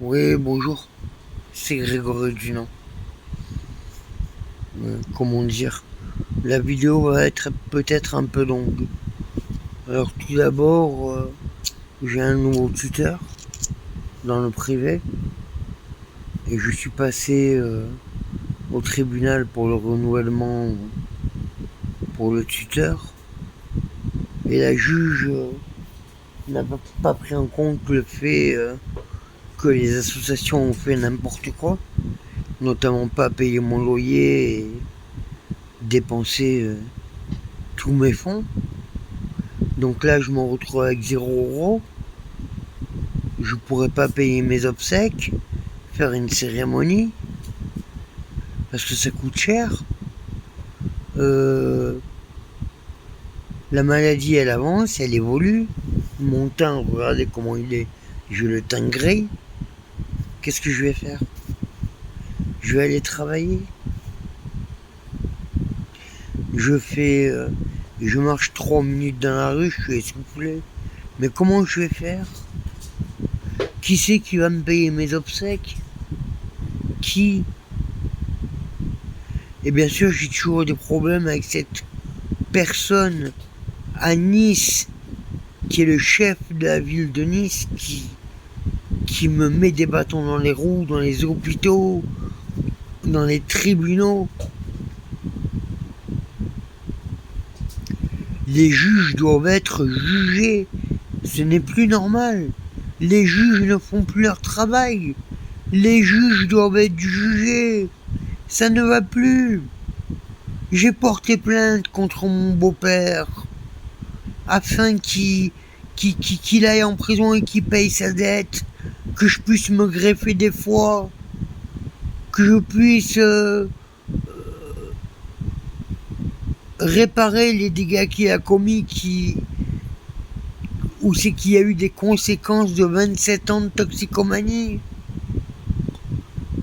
Oui, bonjour, c'est Grégory Dunant. Comment dire, la vidéo va être peut-être un peu longue. Alors tout d'abord, j'ai un nouveau tuteur dans le privé et je suis passé au tribunal pour le renouvellement pour le tuteur et la juge n'a pas pris en compte le fait que les associations ont fait n'importe quoi, notamment pas payer mon loyer et dépenser tous mes fonds. Donc là, je me retrouve avec 0 €. Je pourrais pas payer mes obsèques, faire une cérémonie, parce que ça coûte cher. Euh, la maladie, elle avance, elle évolue. Mon teint, regardez comment il est. J'ai le teint gris. Qu'est-ce que je vais faire? Je vais aller travailler. Je fais... je marche 3 minutes dans la rue, je suis essoufflé. Mais comment je vais faire? Qui c'est qui va me payer mes obsèques? Qui? Et bien sûr, j'ai toujours des problèmes avec cette personne à Nice, qui est le chef de la ville de Nice, qui me met des bâtons dans les roues, dans les hôpitaux, dans les tribunaux. Les juges doivent être jugés. Ce n'est plus normal. Les juges ne font plus leur travail. Les juges doivent être jugés. Ça ne va plus. J'ai porté plainte contre mon beau-père afin qu'il aille en prison et qu'il paye sa dette, que je puisse me greffer des foies, que je puisse réparer les dégâts qu'il a commis, ou c'est qu'il y a eu des conséquences de 27 ans de toxicomanie.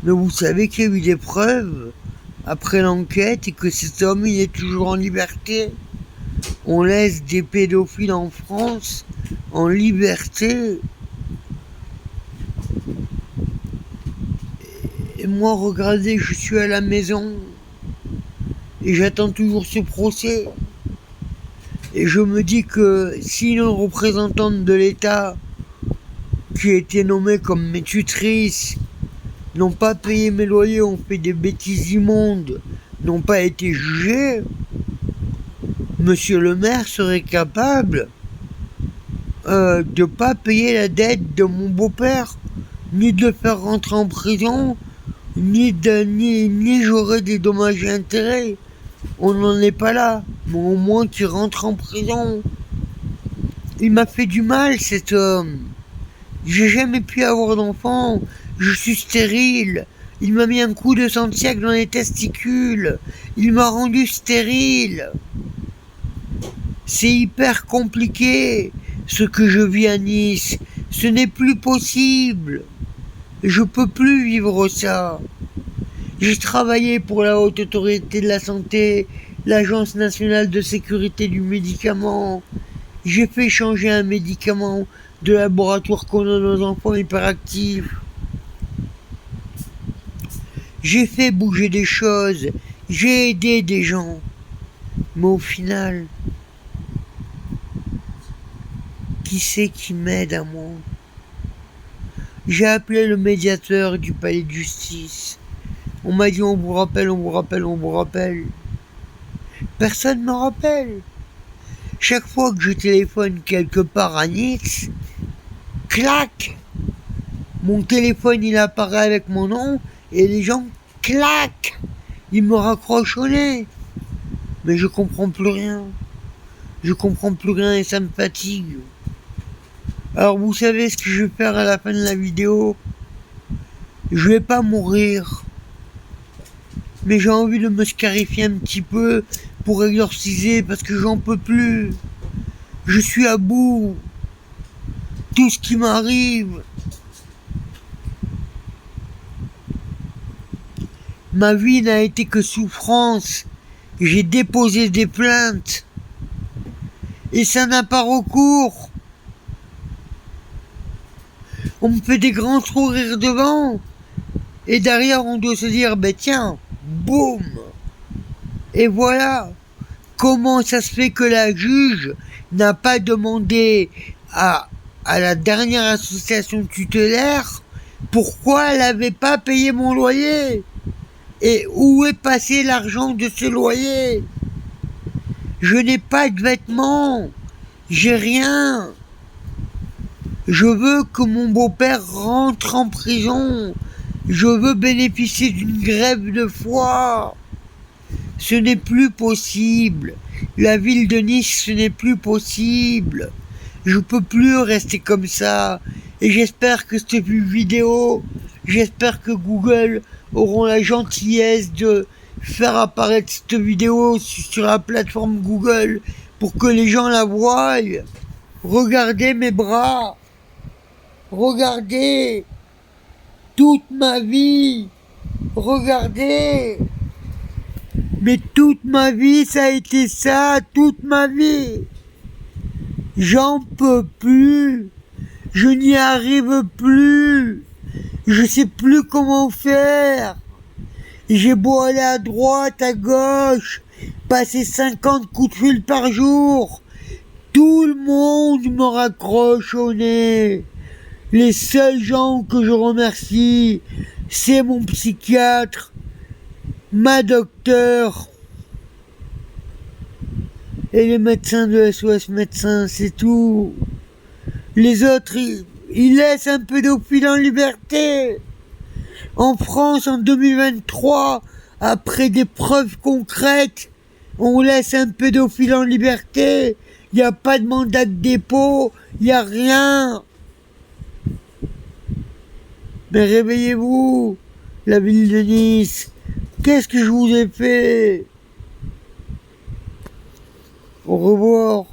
Mais vous savez qu'il y a eu des preuves après l'enquête et que cet homme il est toujours en liberté. On laisse des pédophiles en France en liberté. Et moi, regardez, je suis à la maison et j'attends toujours ce procès. Et je me dis que si une représentante de l'État qui a été nommée comme mes tutrices n'ont pas payé mes loyers, ont fait des bêtises immondes, n'ont pas été jugés, monsieur le maire serait capable de ne pas payer la dette de mon beau-père, ni de le faire rentrer en prison, ni j'aurais des dommages et intérêts. On n'en est pas là, mais au moins qu'il rentre en prison. Il m'a fait du mal, cet homme. J'ai jamais pu avoir d'enfant. Je suis stérile. Il m'a mis un coup de Santiago dans les testicules. Il m'a rendu stérile. C'est hyper compliqué, ce que je vis à Nice. Ce n'est plus possible. Je peux plus vivre ça. J'ai travaillé pour la Haute Autorité de la Santé, l'Agence nationale de sécurité du médicament. J'ai fait changer un médicament de laboratoire qu'on donne aux enfants hyperactifs. J'ai fait bouger des choses. J'ai aidé des gens. Mais au final, qui c'est qui m'aide à moi? J'ai appelé le médiateur du palais de justice. On m'a dit on vous rappelle, on vous rappelle, on vous rappelle. Personne ne me rappelle. Chaque fois que je téléphone quelque part à Nice, clac, mon téléphone il apparaît avec mon nom et les gens clac, ils me raccrochent au nez. Mais je comprends plus rien. Je comprends plus rien et ça me fatigue. Alors vous savez ce que je vais faire à la fin de la vidéo? Je vais pas mourir. Mais j'ai envie de me scarifier un petit peu pour exorciser parce que j'en peux plus. Je suis à bout. Tout ce qui m'arrive. Ma vie n'a été que souffrance. J'ai déposé des plaintes. Et ça n'a pas recours. on me fait des grands sourires devant, et derrière on doit se dire, ben tiens, boum. Et voilà. Comment ça se fait que la juge n'a pas demandé à la dernière association tutélaire pourquoi elle n'avait pas payé mon loyer? Et où est passé l'argent de ce loyer? Je n'ai pas de vêtements, j'ai rien. Je veux que mon beau-père rentre en prison. Je veux bénéficier d'une grève de foie. Ce n'est plus possible. La ville de Nice, ce n'est plus possible. Je peux plus rester comme ça. Et j'espère que cette vidéo, j'espère que Google auront la gentillesse de faire apparaître cette vidéo sur la plateforme Google pour que les gens la voient. Regardez mes bras. Regardez toute ma vie. Regardez. Mais toute ma vie, ça a été ça, toute ma vie. J'en peux plus. Je n'y arrive plus. Je sais plus comment faire. J'ai beau aller à droite, à gauche, passer 50 coups de fil par jour. Tout le monde me raccroche au nez. Les seuls gens que je remercie, c'est mon psychiatre, ma docteure et les médecins de SOS Médecins, c'est tout. Les autres, ils laissent un pédophile en liberté. En France, en 2023, après des preuves concrètes, on laisse un pédophile en liberté. Il n'y a pas de mandat de dépôt, il n'y a rien. Mais réveillez-vous, la ville de Nice. Qu'est-ce que je vous ai fait? Au revoir.